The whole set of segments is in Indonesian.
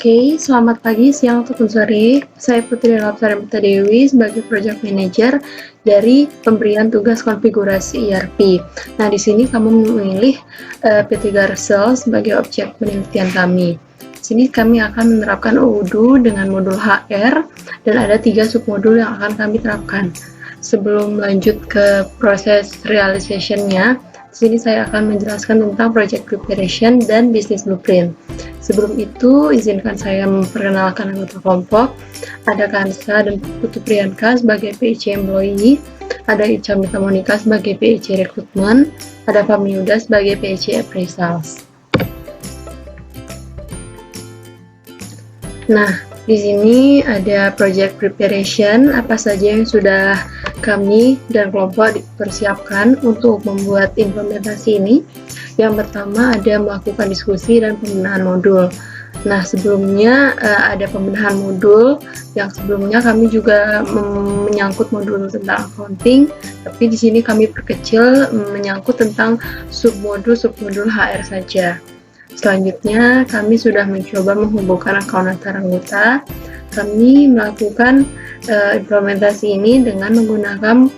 Oke, selamat pagi, siang, ataupun sore. Saya Putri Lapsari Dewi sebagai Project Manager dari pemberian tugas konfigurasi ERP. Nah, di sini kamu memilih PT Garsel sebagai objek penelitian kami. Di sini kami akan menerapkan OODO dengan modul HR dan ada 3 submodul yang akan kami terapkan. Sebelum lanjut ke proses realization-nya, di sini saya akan menjelaskan tentang project preparation dan business blueprint. Sebelum itu, izinkan saya memperkenalkan anggota kelompok. Ada Kansa dan Putu Priyanka sebagai PIC Employee, ada Ica Mita Monika sebagai PIC Recruitment, ada Fahmi Yuda sebagai PIC Appraisals. Nah, di sini ada project preparation, apa saja yang sudah kami dan kelompok dipersiapkan untuk membuat implementasi ini. Yang pertama ada melakukan diskusi dan pembenahan modul. Nah, sebelumnya ada pembenahan modul, yang sebelumnya kami juga menyangkut modul tentang accounting, tapi di sini kami perkecil menyangkut tentang submodul HR saja. Selanjutnya, kami sudah mencoba menghubungkan akun antar anggota. Kami melakukan implementasi ini dengan menggunakan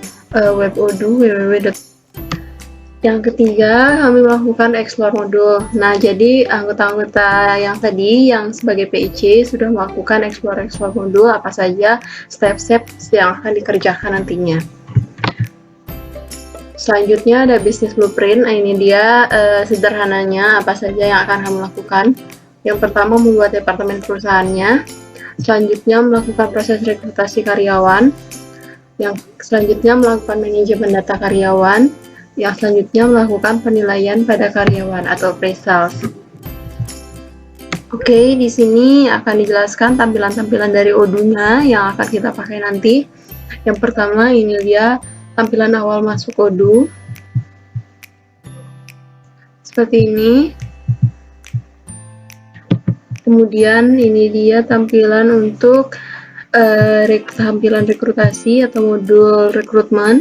web OODO www. Yang ketiga, kami melakukan explore modul. Nah, jadi anggota-anggota yang tadi yang sebagai PIC sudah melakukan explore modul apa saja step-step yang akan dikerjakan nantinya. Selanjutnya ada business blueprint. Nah, ini dia sederhananya apa saja yang akan kamu lakukan. Yang pertama, membuat departemen perusahaannya. Selanjutnya, melakukan proses rekrutasi karyawan. Yang selanjutnya, melakukan manajemen data karyawan. Yang selanjutnya, melakukan penilaian pada karyawan atau appraisals. Oke, di sini akan dijelaskan tampilan-tampilan dari OODO-nya yang akan kita pakai nanti. Yang pertama, ini dia tampilan awal masuk OODO. Seperti ini. Kemudian ini dia tampilan untuk tampilan rekrutasi atau modul rekrutmen.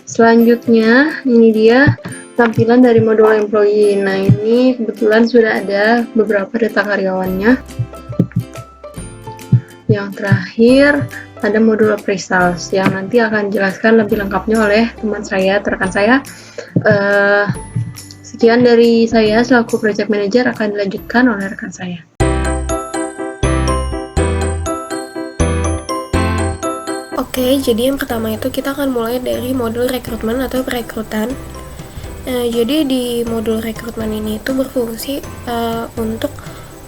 Selanjutnya, ini dia tampilan dari modul employee. Nah, ini kebetulan sudah ada beberapa data karyawannya. Yang terakhir, ada modul appraisals yang nanti akan dijelaskan lebih lengkapnya oleh teman saya, rekan saya. Sekian dari saya selaku project manager, akan dilanjutkan oleh rekan saya. Oke, jadi yang pertama itu kita akan mulai dari modul rekrutmen atau perekrutan. Jadi di modul rekrutmen ini itu berfungsi untuk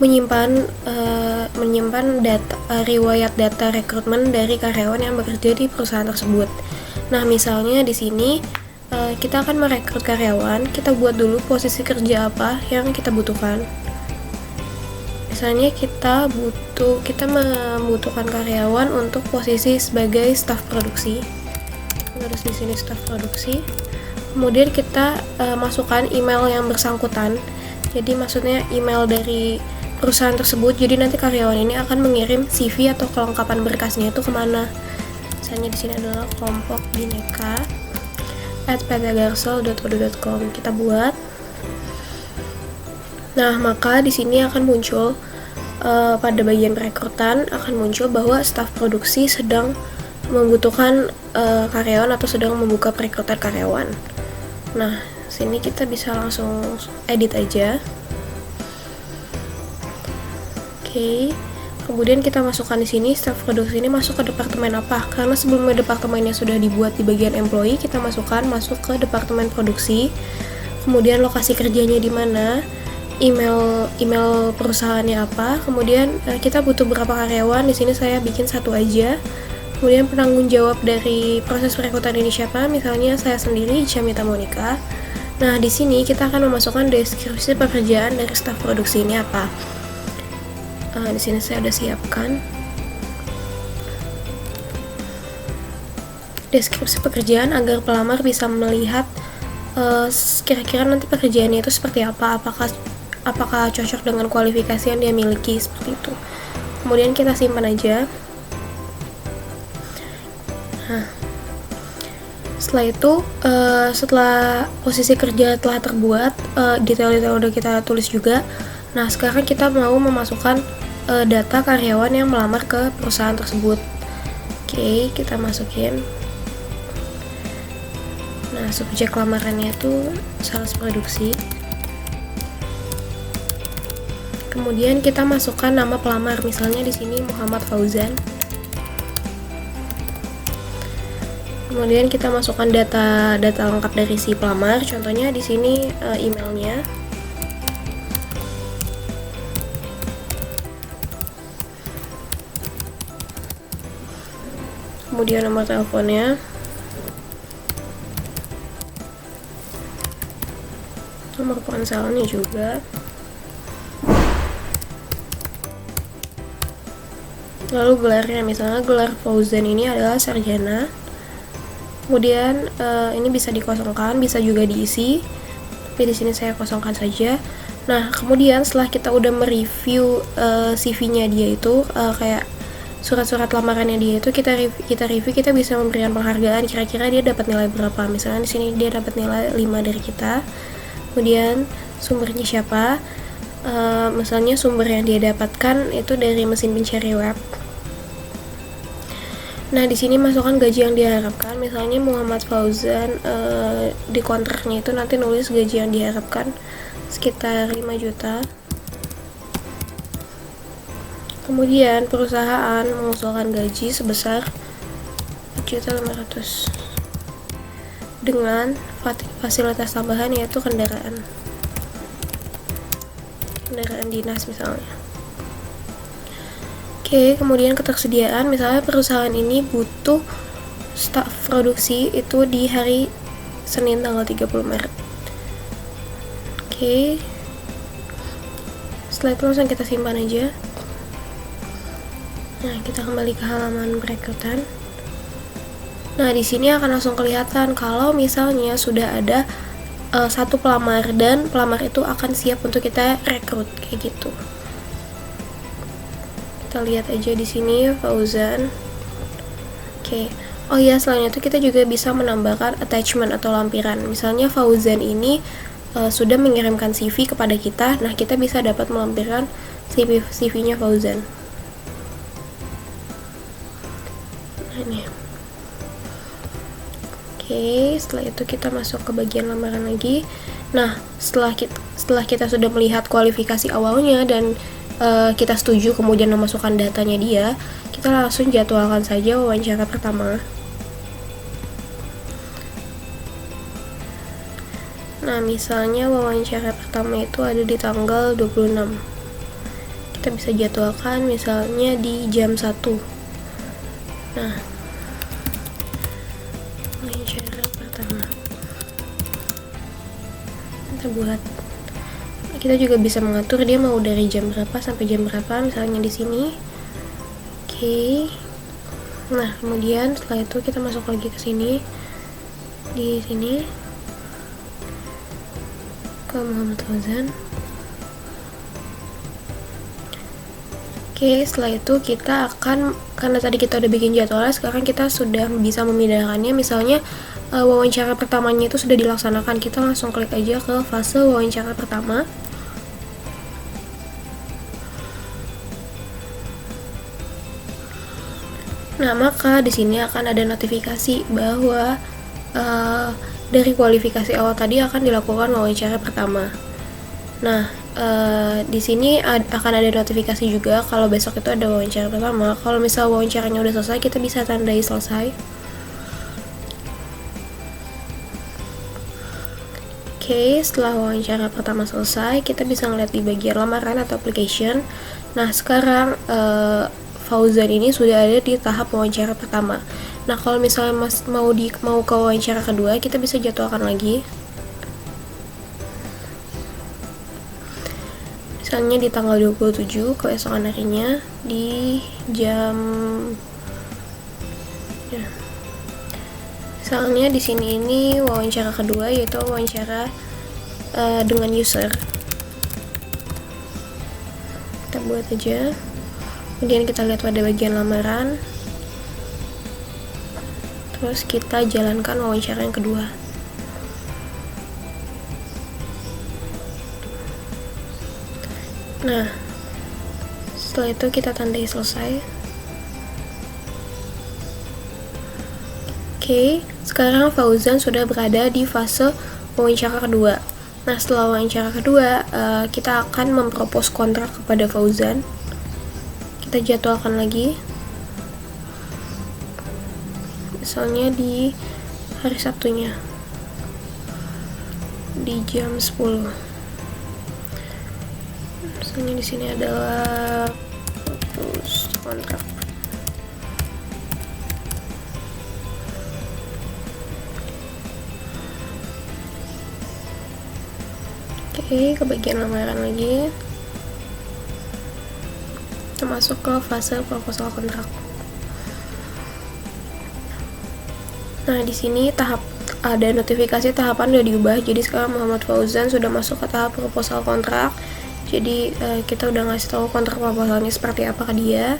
menyimpan data riwayat data rekrutmen dari karyawan yang bekerja di perusahaan tersebut. Nah, misalnya di sini kita akan merekrut karyawan, kita buat dulu posisi kerja apa yang kita butuhkan. Misalnya kita membutuhkan karyawan untuk posisi sebagai staf produksi. Terus di sini staf produksi. Kemudian kita masukkan email yang bersangkutan. Jadi maksudnya email dari perusahaan tersebut. Jadi nanti karyawan ini akan mengirim CV atau kelengkapan berkasnya itu kemana. Misalnya di sini adalah kelompok bineka @ptgarsel.edu.com. Kita buat. Nah, maka di sini akan muncul pada bagian perekrutan akan muncul bahwa staf produksi sedang membutuhkan karyawan atau sedang membuka perekrutan karyawan. Nah, sini kita bisa langsung edit aja. Oke. Kemudian kita masukkan di sini staf produksi ini masuk ke departemen apa? Karena sebelumnya departemennya sudah dibuat di bagian employee, kita masuk ke departemen produksi. Kemudian lokasi kerjanya di mana? Email perusahaannya apa, kemudian kita butuh berapa karyawan. Di sini saya bikin 1 aja. Kemudian penanggung jawab dari proses perekrutan ini siapa? Misalnya saya sendiri, Ica Mita Monika. Nah, di sini kita akan memasukkan deskripsi pekerjaan dari staf produksi ini apa. Di sini saya udah siapkan deskripsi pekerjaan agar pelamar bisa melihat kira-kira nanti pekerjaannya itu seperti apa, apakah cocok dengan kualifikasi yang dia miliki, seperti itu. Kemudian kita simpan aja. Nah, setelah itu setelah posisi kerja telah terbuat, detail-detail udah kita tulis juga. Nah, sekarang kita mau memasukkan data karyawan yang melamar ke perusahaan tersebut. Oke, kita masukin. Nah, subjek lamarannya itu sales produksi. Kemudian kita masukkan nama pelamar, misalnya di sini Muhammad Fauzan. Kemudian kita masukkan data lengkap dari si pelamar, contohnya di sini emailnya. Kemudian nomor teleponnya, nomor ponselnya juga. Lalu gelarnya, misalnya gelar Fauzan ini adalah sarjana. Kemudian ini bisa dikosongkan, bisa juga diisi, tapi di sini saya kosongkan saja. Nah, kemudian setelah kita udah mereview CV-nya dia itu, kayak surat-surat lamarannya dia itu kita review, kita bisa memberikan penghargaan, kira-kira dia dapat nilai berapa. Misalnya di sini dia dapat nilai 5 dari kita. Kemudian sumbernya siapa? Misalnya sumber yang dia dapatkan itu dari mesin pencari web. Nah, di sini masukkan gaji yang diharapkan. Misalnya Muhammad Fauzan di kontraknya itu nanti nulis gaji yang diharapkan sekitar 5 juta. Kemudian perusahaan mengusulkan gaji sebesar 4.500.000 dengan fasilitas tambahan, yaitu kendaraan dinas misalnya. Oke, kemudian ketersediaan, misalnya perusahaan ini butuh staf produksi itu di hari Senin tanggal 30 Maret. Oke, setelah itu langsung kita simpan aja. Nah, kita kembali ke halaman perekrutan. Nah, di sini akan langsung kelihatan kalau misalnya sudah ada satu pelamar dan pelamar itu akan siap untuk kita rekrut, kayak gitu. Kita lihat aja di sini Fauzan. Oke. Oh ya, selain itu kita juga bisa menambahkan attachment atau lampiran. Misalnya Fauzan ini sudah mengirimkan CV kepada kita. Nah, kita bisa dapat melampirkan CV-nya Fauzan. Ini. Oke, setelah itu kita masuk ke bagian lamaran lagi. Nah, setelah kita sudah melihat kualifikasi awalnya dan kita setuju kemudian memasukkan datanya dia, kita langsung jadwalkan saja wawancara pertama. Nah, misalnya wawancara pertama itu ada di tanggal 26. Kita bisa jadwalkan misalnya di jam 1. Nah, wawancara pertama kita juga bisa mengatur dia mau dari jam berapa sampai jam berapa, misalnya di sini. Oke. Nah, kemudian setelah itu kita masuk lagi ke sini, di sini ke Muhammad Fauzan. Oke, setelah itu kita akan, karena tadi kita udah bikin jadwalnya, sekarang kita sudah bisa memindahkannya. Misalnya wawancara pertamanya itu sudah dilaksanakan, kita langsung klik aja ke fase wawancara pertama. Nah, maka di sini akan ada notifikasi bahwa dari kualifikasi awal tadi akan dilakukan wawancara pertama. Nah, di sini akan ada notifikasi juga kalau besok itu ada wawancara pertama. Kalau misal wawancaranya udah selesai, kita bisa tandai selesai. Oke, setelah wawancara pertama selesai, kita bisa ngeliat di bagian lamaran atau application. Nah, sekarang Fauzan ini sudah ada di tahap wawancara pertama. Nah, kalau misalnya mau ke wawancara kedua, kita bisa jadwalkan lagi. Misalnya di tanggal 27 keesokan harinya di jam misalnya di sini ini wawancara kedua, yaitu wawancara dengan user. Kita buat aja. Kemudian kita lihat pada bagian lamaran. Terus kita jalankan wawancara yang kedua. Nah, setelah itu kita tandai selesai. Oke, sekarang Fauzan sudah berada di fase wawancara kedua. Nah, setelah wawancara kedua, kita akan mempropos kontrak kepada Fauzan. Kita jadwalkan lagi. Misalnya di hari Sabtunya. Di jam 10. Misalnya di sini adalah propose kontrak. Oke, ke bagian lamaran lagi. Kita masuk ke fase proposal kontrak. Nah, di sini ada notifikasi tahapan udah diubah. Jadi sekarang Muhammad Fauzan sudah masuk ke tahap proposal kontrak. Jadi kita udah ngasih tahu kontrak proposalnya seperti apa ke dia.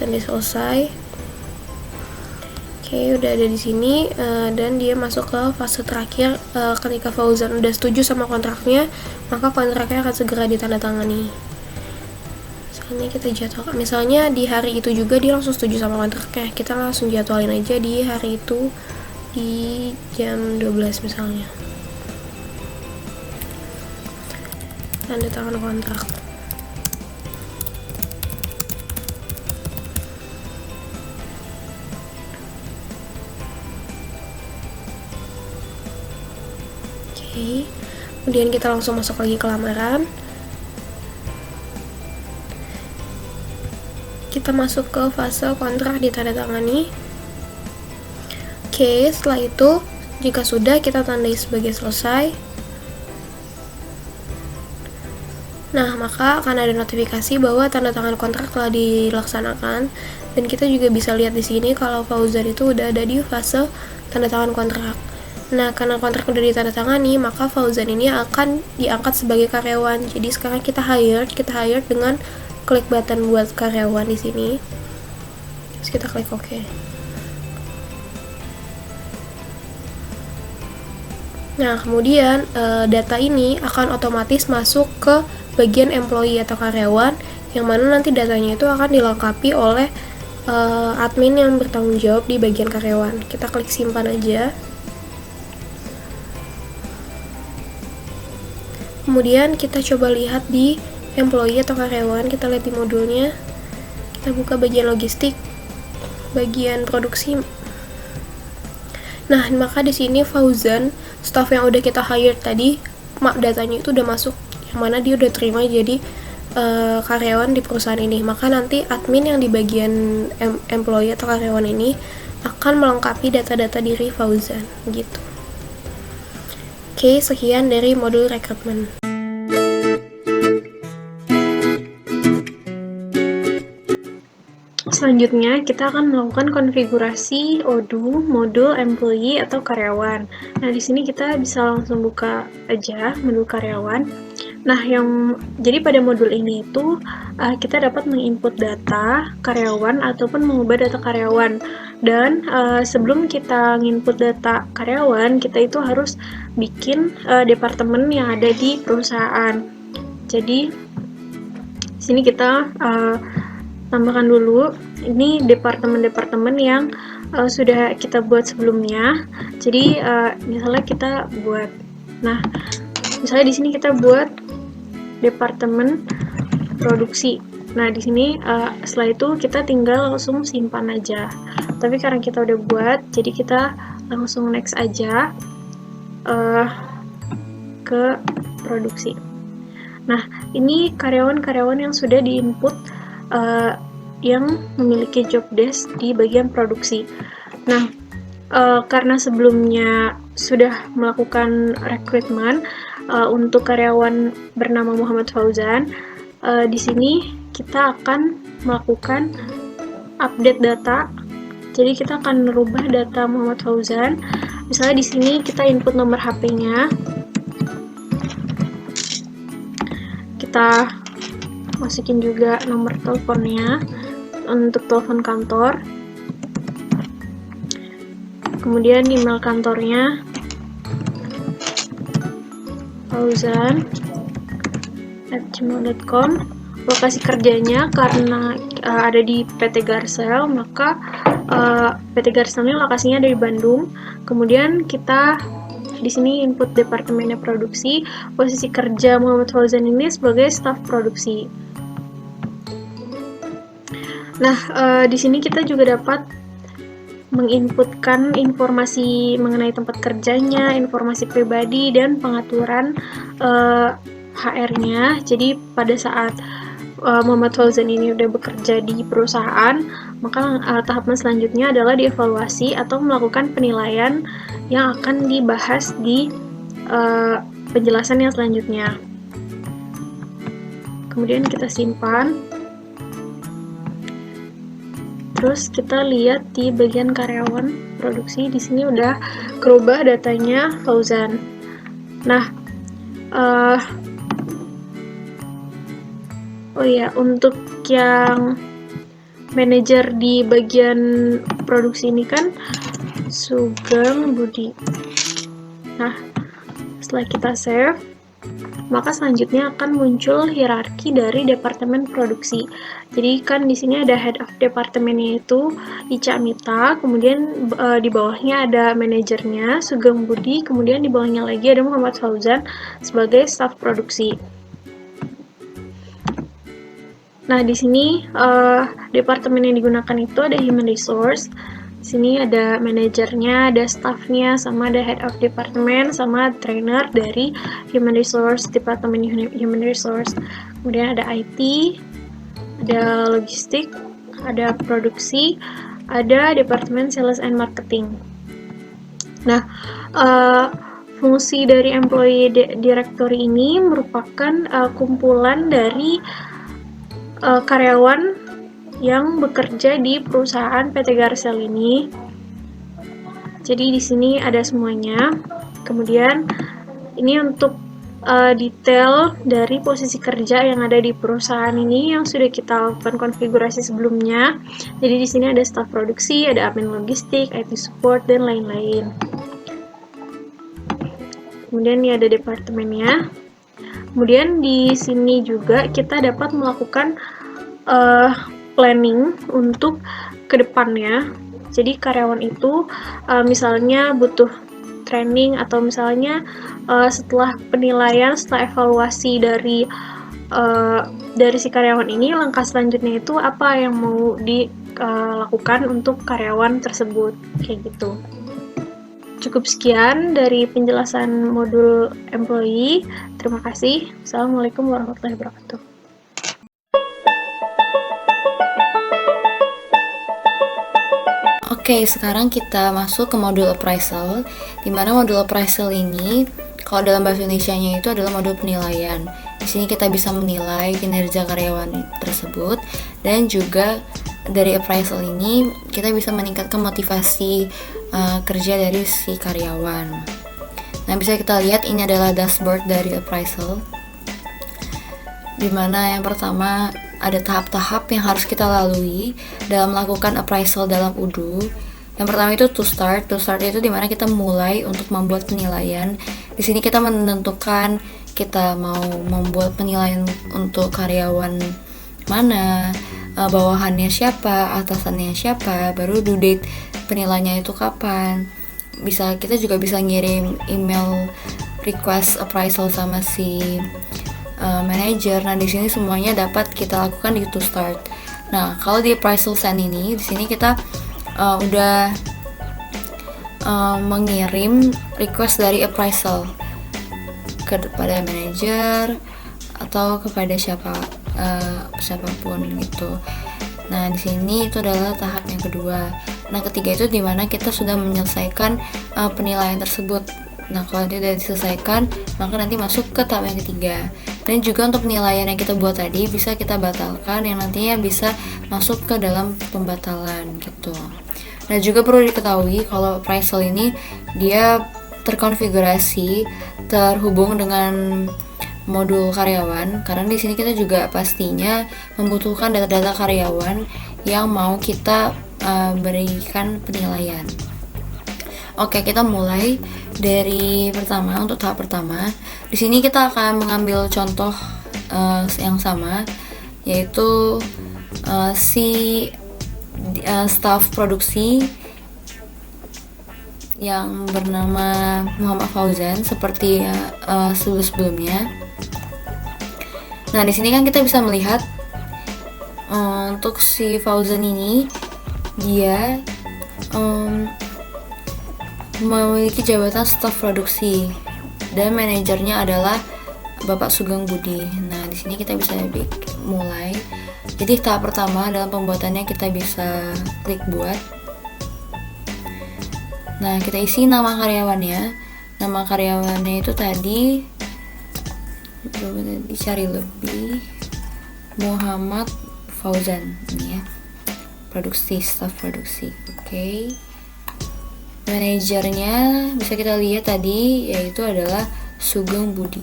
Dan dia selesai. Oke, udah ada di sini dan dia masuk ke fase terakhir. Ketika Fauzan udah setuju sama kontraknya, maka kontraknya akan segera ditandatangani. Misalnya kita jadwalkan, misalnya di hari itu juga dia langsung setuju sama kontraknya, kita langsung jadwalin aja di hari itu di jam 12 misalnya. Tanda tangan kontrak. Oke, kemudian kita langsung masuk lagi ke lamaran. Kita masuk ke fase kontrak ditandatangani. Oke, setelah itu jika sudah, kita tandai sebagai selesai. Nah, maka akan ada notifikasi bahwa tanda tangan kontrak telah dilaksanakan, dan kita juga bisa lihat di sini kalau Fauzan itu udah ada di fase tanda tangan kontrak. Nah, karena kontrak udah ditandatangani, maka Fauzan ini akan diangkat sebagai karyawan. Jadi sekarang kita hire dengan klik button buat karyawan di sini. Terus kita klik OK. Nah, kemudian data ini akan otomatis masuk ke bagian employee atau karyawan, yang mana nanti datanya itu akan dilengkapi oleh admin yang bertanggung jawab di bagian karyawan. Kita klik simpan aja. Kemudian kita coba lihat di employee atau karyawan, kita lihat di modulnya. Kita buka bagian logistik, bagian produksi. Nah, maka di sini Fauzan, staff yang udah kita hire tadi, datanya itu udah masuk, yang mana dia udah terima jadi karyawan di perusahaan ini. Maka nanti admin yang di bagian employee atau karyawan ini akan melengkapi data-data diri Fauzan, gitu. Oke, sekian dari modul rekrutmen. Selanjutnya, kita akan melakukan konfigurasi ODU modul employee atau karyawan. Nah, di sini kita bisa langsung buka aja menu karyawan. Nah, jadi pada modul ini itu kita dapat menginput data karyawan ataupun mengubah data karyawan. Dan sebelum kita nginput data karyawan, kita itu harus bikin departemen yang ada di perusahaan. Jadi, di sini kita tambahkan dulu, ini departemen-departemen yang sudah kita buat sebelumnya. Jadi misalnya kita buat, nah misalnya di sini kita buat departemen produksi. Nah di sini setelah itu kita tinggal langsung simpan aja. Tapi karena kita udah buat, jadi kita langsung next aja ke produksi. Nah ini karyawan-karyawan yang sudah diinput yang memiliki job desk di bagian produksi. Nah, karena sebelumnya sudah melakukan rekrutmen untuk karyawan bernama Muhammad Fauzan, di sini kita akan melakukan update data. Jadi kita akan merubah data Muhammad Fauzan. Misalnya di sini kita input nomor HP-nya. Kita masukin juga nomor teleponnya untuk telepon kantor, kemudian email kantornya Fauzan, @gmail.com. Lokasi kerjanya karena ada di PT Garsel, maka PT Garsel ini lokasinya ada di Bandung. Kemudian kita di sini input departemennya produksi. Posisi kerja Muhammad Fauzan ini sebagai staf produksi. Nah, di sini kita juga dapat menginputkan informasi mengenai tempat kerjanya, informasi pribadi, dan pengaturan HR-nya. Jadi pada saat Muhammad Fauzan ini udah bekerja di perusahaan, maka tahapan selanjutnya adalah dievaluasi atau melakukan penilaian yang akan dibahas di penjelasan yang selanjutnya. Kemudian kita simpan. Terus kita lihat di bagian karyawan produksi, di sini udah kerubah datanya Fauzan. Nah, untuk yang manajer di bagian produksi ini kan Sugeng Budi. Nah, setelah kita save, maka selanjutnya akan muncul hierarki dari departemen produksi. Jadi kan di sini ada head of departemennya itu Ica Mita, kemudian di bawahnya ada manajernya Sugeng Budi, kemudian di bawahnya lagi ada Muhammad Fauzan sebagai staf produksi. Nah, di sini departemen yang digunakan itu ada human resource. Di sini ada manajernya, ada staffnya, sama ada head of department, sama trainer dari human resource, departemen human resource. Kemudian ada IT, ada logistik, ada produksi, ada departemen sales and marketing. Nah, fungsi dari employee directory ini merupakan kumpulan dari karyawan yang bekerja di perusahaan PT Garsel ini. Jadi di sini ada semuanya. Kemudian ini untuk detail dari posisi kerja yang ada di perusahaan ini yang sudah kita lakukan konfigurasi sebelumnya. Jadi di sini ada staf produksi, ada admin logistik, IT support, dan lain-lain. Kemudian ini ada departemennya. Kemudian di sini juga kita dapat melakukan planning untuk kedepannya. Jadi karyawan itu misalnya butuh training atau misalnya setelah penilaian, setelah evaluasi dari si karyawan ini, langkah selanjutnya itu apa yang mau dilakukan untuk karyawan tersebut, kayak gitu. Cukup sekian dari penjelasan modul employee. Terima kasih. Assalamualaikum warahmatullahi wabarakatuh. Oke, sekarang kita masuk ke modul appraisal, di mana modul appraisal ini, kalau dalam bahasa Indonesianya itu adalah modul penilaian. Di sini kita bisa menilai kinerja karyawan tersebut, dan juga dari appraisal ini kita bisa meningkatkan motivasi kerja dari si karyawan. Nah, bisa kita lihat ini adalah dashboard dari appraisal, di mana yang pertama ada tahap-tahap yang harus kita lalui dalam melakukan appraisal dalam UDU. Yang pertama itu to start. To start itu dimana kita mulai untuk membuat penilaian. Di sini kita menentukan kita mau membuat penilaian untuk karyawan mana, bawahannya siapa, atasannya siapa, baru due date penilaiannya itu kapan. Kita juga bisa ngirim email request appraisal sama si manager. Nah, di sini semuanya dapat kita lakukan di to start. Nah, kalau di appraisal send ini, di sini kita udah mengirim request dari appraisal kepada manager atau kepada siapapun gitu. Nah, di sini itu adalah tahap yang kedua. Nah, ketiga itu dimana kita sudah menyelesaikan penilaian tersebut. Nah, kalau nanti sudah diselesaikan, maka nanti masuk ke tahap yang ketiga. Dan juga untuk penilaian yang kita buat tadi bisa kita batalkan, yang nantinya bisa masuk ke dalam pembatalan gitu. Nah, juga perlu diketahui kalau appraisal ini dia terkonfigurasi terhubung dengan modul karyawan, karena di sini kita juga pastinya membutuhkan data-data karyawan yang mau kita berikan penilaian. Oke, kita mulai dari pertama. Untuk tahap pertama, di sini kita akan mengambil contoh yang sama, yaitu si staf produksi yang bernama Muhammad Fauzan seperti sebelumnya. Nah, di sini kan kita bisa melihat untuk si Fauzan ini dia memiliki jabatan staf produksi dan manajernya adalah Bapak Sugeng Budi. Nah, di sini kita bisa mulai. Jadi tahap pertama dalam pembuatannya kita bisa klik buat. Nah, kita isi nama karyawannya. Nama karyawannya itu tadi dicari lebih Muhammad Fauzan ini ya. Produksi, staf produksi. Oke. Manajernya bisa kita lihat tadi yaitu adalah Sugeng Budi.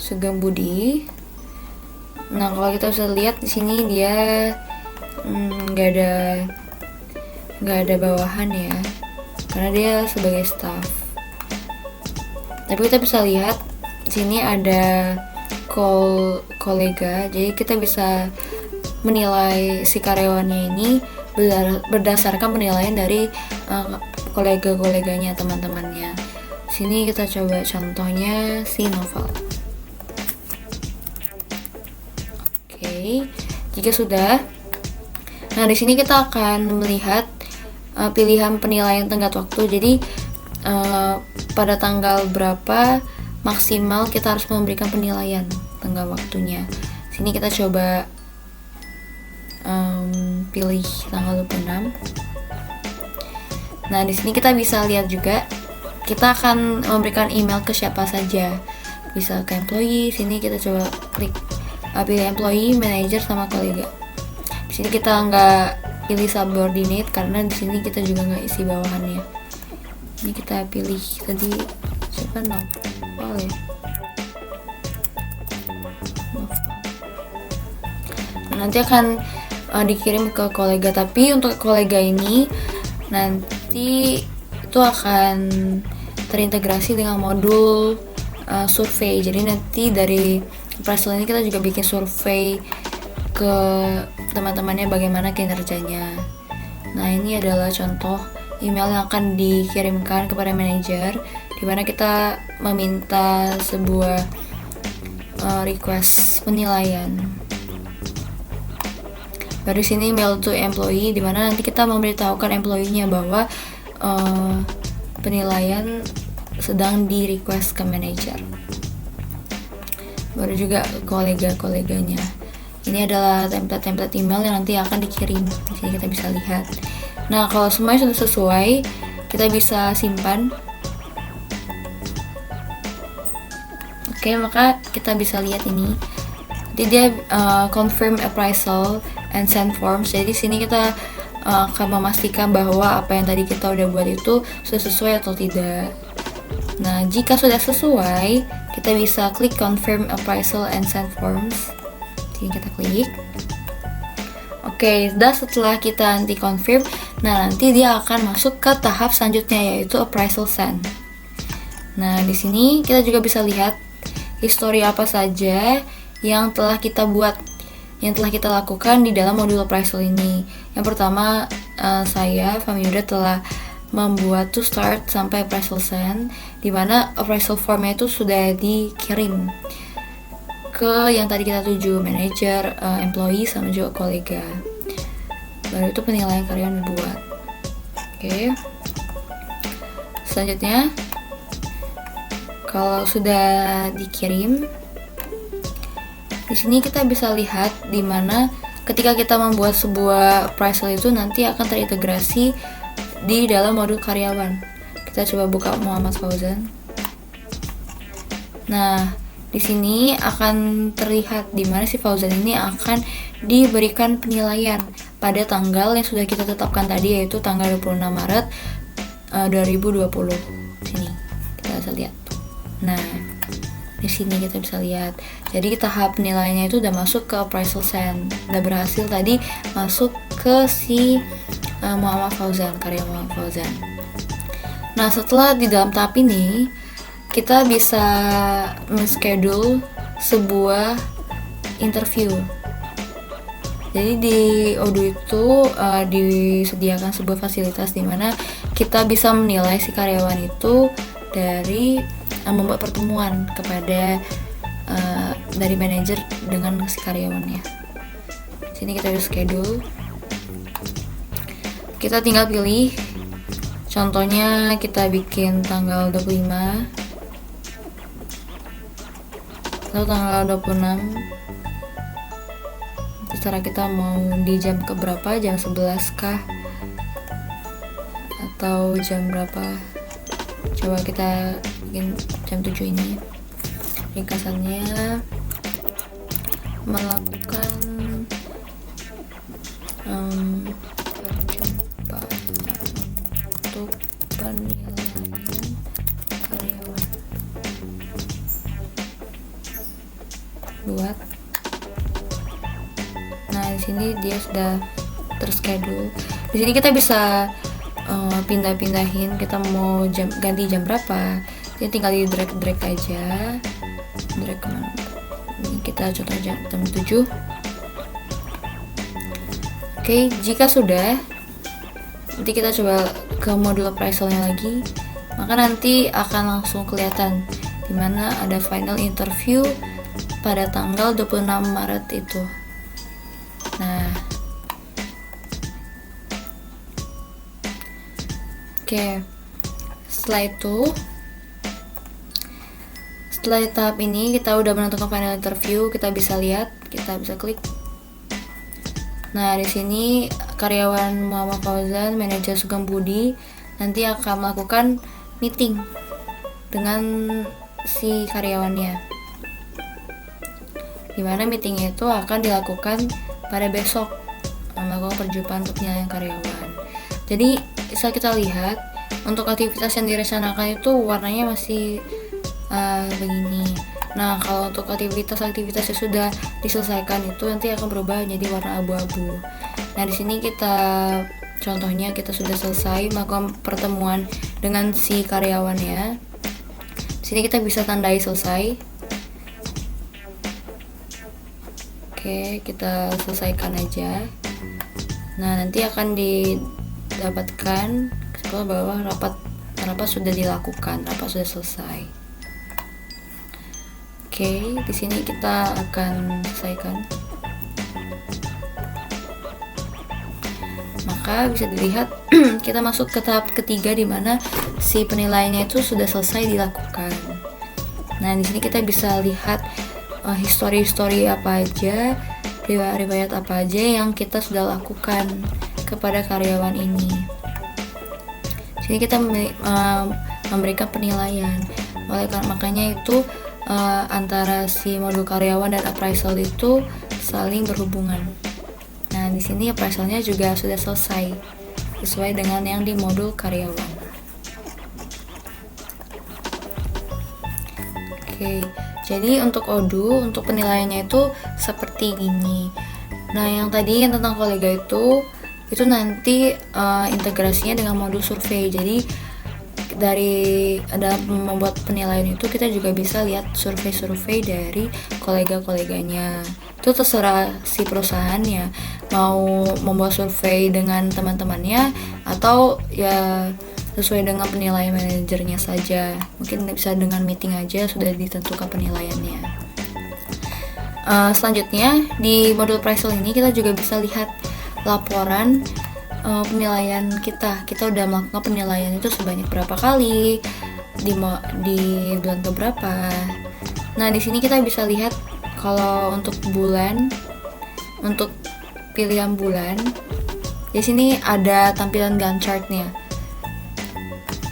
Sugeng Budi. Nah, kalau kita bisa lihat di sini dia nggak ada bawahan ya, karena dia sebagai staff. Tapi kita bisa lihat di sini ada kolega, jadi kita bisa menilai si karyawannya ini berdasarkan penilaian dari kolega-koleganya, teman-temannya. Sini kita coba contohnya si Novel. Oke, jika sudah, nah di sini kita akan melihat pilihan penilaian tenggat waktu. Jadi pada tanggal berapa maksimal kita harus memberikan penilaian tenggat waktunya. Sini kita coba pilih tanggal 26. Nah, di sini kita bisa lihat juga kita akan memberikan email ke siapa saja. Bisa ke employee. Sini kita coba klik pilih employee, manager sama kolega. Di sini kita nggak pilih subordinate karena di sini kita juga nggak isi bawahannya. Ini kita pilih tadi siapa, Novel ya. Nanti akan dikirim ke kolega, tapi untuk kolega ini nanti itu akan terintegrasi dengan modul survei. Jadi nanti dari appraisal ini kita juga bikin survei ke teman-temannya bagaimana kinerjanya. Nah, ini adalah contoh email yang akan dikirimkan kepada manajer, di mana kita meminta sebuah request penilaian. Baru sini email to employee, di mana nanti kita memberitahukan employee-nya bahwa penilaian sedang di request ke manajer. Baru juga kolega-koleganya. Ini adalah template-template email yang nanti akan dikirim. Di sini kita bisa lihat. Nah, kalau semuanya sudah sesuai, kita bisa simpan. Oke, maka kita bisa lihat ini. Jadi dia confirm appraisal and send forms. Jadi sini kita akan memastikan bahwa apa yang tadi kita udah buat itu sudah sesuai atau tidak. Nah, jika sudah sesuai, kita bisa klik confirm appraisal and send forms. Jadi kita klik. Oke, setelah kita nanti confirm, nah nanti dia akan masuk ke tahap selanjutnya yaitu appraisal send. Nah, di sini kita juga bisa lihat histori apa saja yang telah kita buat, yang telah kita lakukan di dalam modul appraisal ini. Yang pertama, saya Famiuda telah membuat to start sampai appraisal send, di mana appraisal formnya itu sudah dikirim ke yang tadi kita tuju, manager, employee sama juga kolega. Baru itu penilaian karyawan dibuat. Oke. Selanjutnya, kalau sudah dikirim, di sini kita bisa lihat di mana ketika kita membuat sebuah appraisal itu nanti akan terintegrasi di dalam modul karyawan. Kita coba buka Muhammad Fauzan. Nah, di sini akan terlihat di mana si Fauzan ini akan diberikan penilaian pada tanggal yang sudah kita tetapkan tadi, yaitu tanggal 26 Maret 2020. Sini kita bisa lihat. Nah, di sini kita bisa lihat. Jadi tahap penilaiannya itu udah masuk ke appraisal send, udah berhasil tadi masuk ke si Muhammad Fauzan, karya Muhammad Fauzan. Nah, setelah di dalam tahap ini kita bisa men-schedule sebuah interview. Jadi di Odoo itu disediakan sebuah fasilitas di mana kita bisa menilai si karyawan itu dari membuat pertemuan kepada dari manajer dengan si karyawannya. Di sini kita bisa schedule. Kita tinggal pilih. Contohnya kita bikin tanggal 25 atau tanggal 26. Terserah kita mau di jam keberapa, jam 11 kah? Atau jam berapa? Coba kita bikin jam 7 ini. Ringkasannya melakukan percobaan untuk penilaian karyawan. Buat. Nah, di sini dia sudah terschedule. Di sini kita bisa pindah-pindahin, kita mau ganti jam berapa. Jadi tinggal di drag aja. Drag kemana? Ini kita contoh jam 7. Oke, jika sudah, nanti kita coba ke modul appraisalnya lagi. Maka nanti akan langsung kelihatan dimana ada final interview pada tanggal 26 Maret itu. Nah, oke. Setelah tahap ini kita udah menentukan final interview, kita bisa lihat, kita bisa klik. Nah, di sini karyawan Muhammad Fauzan, manajer Sugeng Budi nanti akan melakukan meeting dengan si karyawannya. Dimana meeting itu akan dilakukan pada besok, melakukan perjumpaan untuk penilaian karyawan. Jadi bisa kita lihat untuk aktivitas yang direncanakan itu warnanya masih begini. Nah, kalau untuk aktivitas yang sudah diselesaikan itu nanti akan berubah menjadi warna abu-abu. Nah, di sini contohnya kita sudah selesai melakukan pertemuan dengan si karyawannya. Di sini kita bisa tandai selesai. Oke, kita selesaikan aja. Nah, nanti akan didapatkan bahwa rapat sudah dilakukan, rapat sudah selesai. Oke, di sini kita akan selesaikan. Maka bisa dilihat kita masuk ke tahap ketiga di mana si penilaiannya itu sudah selesai dilakukan. Nah, di sini kita bisa lihat histori apa aja, riwayat apa aja yang kita sudah lakukan kepada karyawan ini. Di sini kita memberikan penilaian. Makanya itu antara si modul karyawan dan appraisal itu saling berhubungan. Nah, di sini appraisalnya juga sudah selesai sesuai dengan yang di modul karyawan. Oke, jadi untuk Odoo, untuk penilaiannya itu seperti ini. Nah, yang tentang kolega itu nanti integrasinya dengan modul survei. Jadi dalam membuat penilaian itu kita juga bisa lihat survei dari kolega-koleganya. Itu terserah si perusahaannya mau membuat survei dengan teman-temannya atau ya sesuai dengan penilaian manajernya saja. Mungkin bisa dengan meeting aja sudah ditentukan penilaiannya. Selanjutnya di modul appraisal ini kita juga bisa lihat laporan penilaian kita udah melakukan penilaian itu sebanyak berapa kali di bulan keberapa. Nah, di sini kita bisa lihat kalau untuk bulan, untuk pilihan bulan, di sini ada tampilan Gantt chart-nya.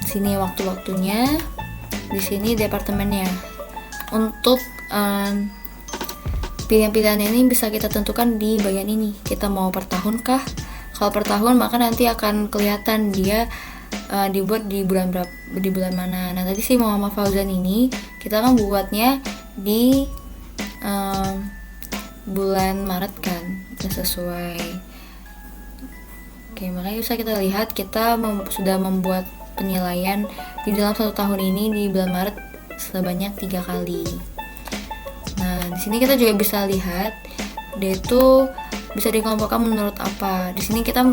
Di sini waktu-waktunya, di sini departemennya. Untuk pilihan-pilihan ini bisa kita tentukan di bagian ini. Kita mau per tahun kah? Kalau per tahun maka nanti akan kelihatan dia dibuat di bulan berapa, di bulan mana. Nah, tadi si Muhammad Fauzan ini kita kan buatnya di bulan Maret kan, udah sesuai. Oke, makanya bisa kita lihat kita sudah membuat penilaian di dalam 1 tahun ini di bulan Maret sebanyak 3 kali. Nah, di sini kita juga bisa lihat dia itu bisa dikelompokkan menurut apa. Di sini kita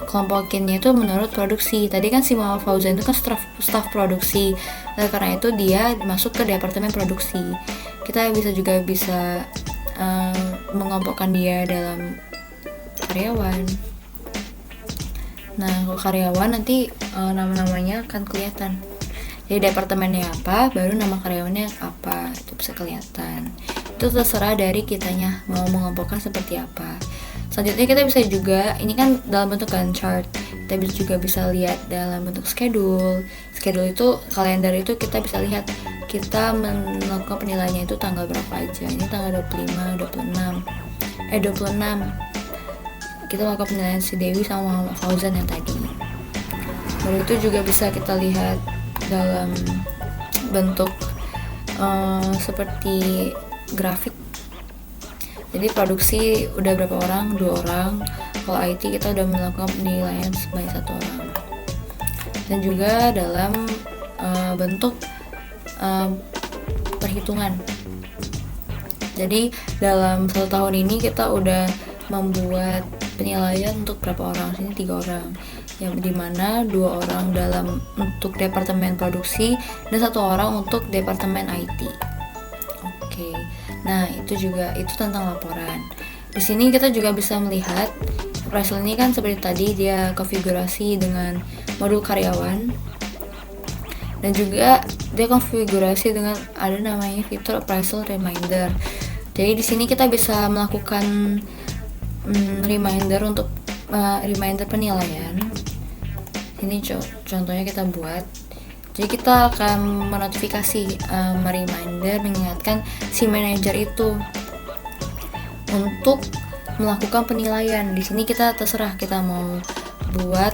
kelompokinnya itu menurut produksi. Tadi kan si Muhammad Fauzan itu kan staf produksi. Oleh karena itu dia masuk ke departemen produksi. Kita bisa mengelompokkan dia dalam karyawan. Nah, kalau karyawan nanti nama-namanya akan kelihatan. Jadi departemennya apa, baru nama karyawannya apa, itu bisa kelihatan. Itu terserah dari kitanya mau mengelompokkan seperti apa. Selanjutnya kita bisa juga, ini kan dalam bentuk chart, kita juga bisa lihat dalam bentuk schedule. Schedule itu, kalender itu kita bisa lihat kita melakukan penilaiannya itu tanggal berapa aja. Ini tanggal 25, 26. Kita melakukan penilaian si Dewi sama Muhammad Fauzan yang tadi. Baru itu juga bisa kita lihat dalam bentuk seperti grafik. Jadi produksi udah berapa orang? 2 orang. Kalau IT kita udah melakukan penilaian sebanyak 1 orang. Dan juga dalam bentuk perhitungan. Jadi dalam 1 tahun ini kita udah membuat penilaian untuk berapa orang? Sini 3 orang. Yang dimana 2 orang untuk departemen produksi dan 1 orang untuk departemen IT. Oke. Nah, itu tentang laporan. Di sini kita juga bisa melihat appraisal ini kan seperti tadi dia konfigurasi dengan modul karyawan dan juga dia konfigurasi dengan ada namanya fitur appraisal reminder. Jadi di sini kita bisa melakukan reminder untuk reminder penilaian. Ini contohnya kita buat. Jadi kita akan menotifikasi reminder mengingatkan si manajer itu untuk melakukan penilaian. Di sini kita terserah kita mau buat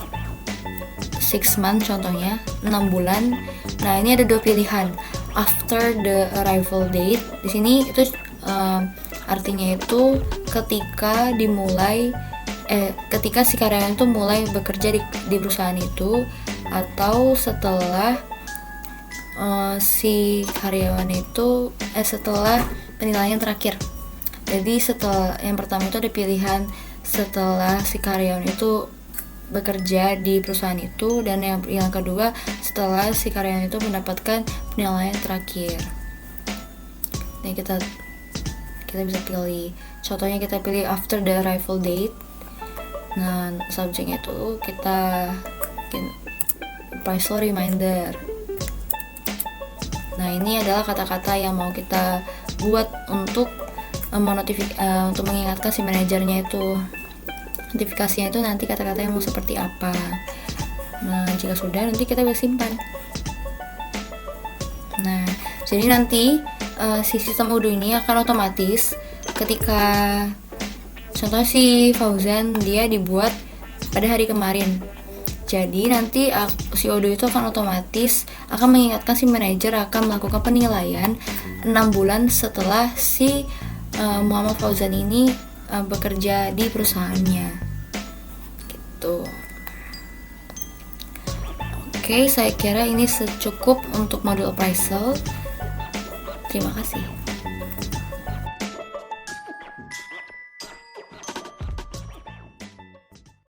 6 month contohnya 6 bulan. Nah, ini ada 2 pilihan. After the arrival date. Di sini itu artinya itu ketika si karyawan itu mulai bekerja di perusahaan itu atau setelah si karyawan itu setelah penilaian terakhir. Jadi setelah yang pertama itu ada pilihan setelah si karyawan itu bekerja di perusahaan itu, dan yang kedua setelah si karyawan itu mendapatkan penilaian terakhir. Nah, kita bisa pilih. Contohnya kita pilih after the arrival date. Nah, subjeknya itu kita appraisal reminder. Nah, ini adalah kata-kata yang mau kita buat untuk untuk mengingatkan si manajernya itu. Notifikasinya itu nanti kata-katanya mau seperti apa. Nah, jika sudah nanti kita bisa simpan. Nah, jadi nanti si sistem Odoo ini akan otomatis ketika contoh si Fauzan dia dibuat pada hari kemarin. Jadi nanti si Odoo itu akan otomatis akan mengingatkan si manajer akan melakukan penilaian 6 bulan setelah si Muhammad Fauzan ini bekerja di perusahaannya. Gitu. Oke, saya kira ini cukup untuk modul appraisal. Terima kasih.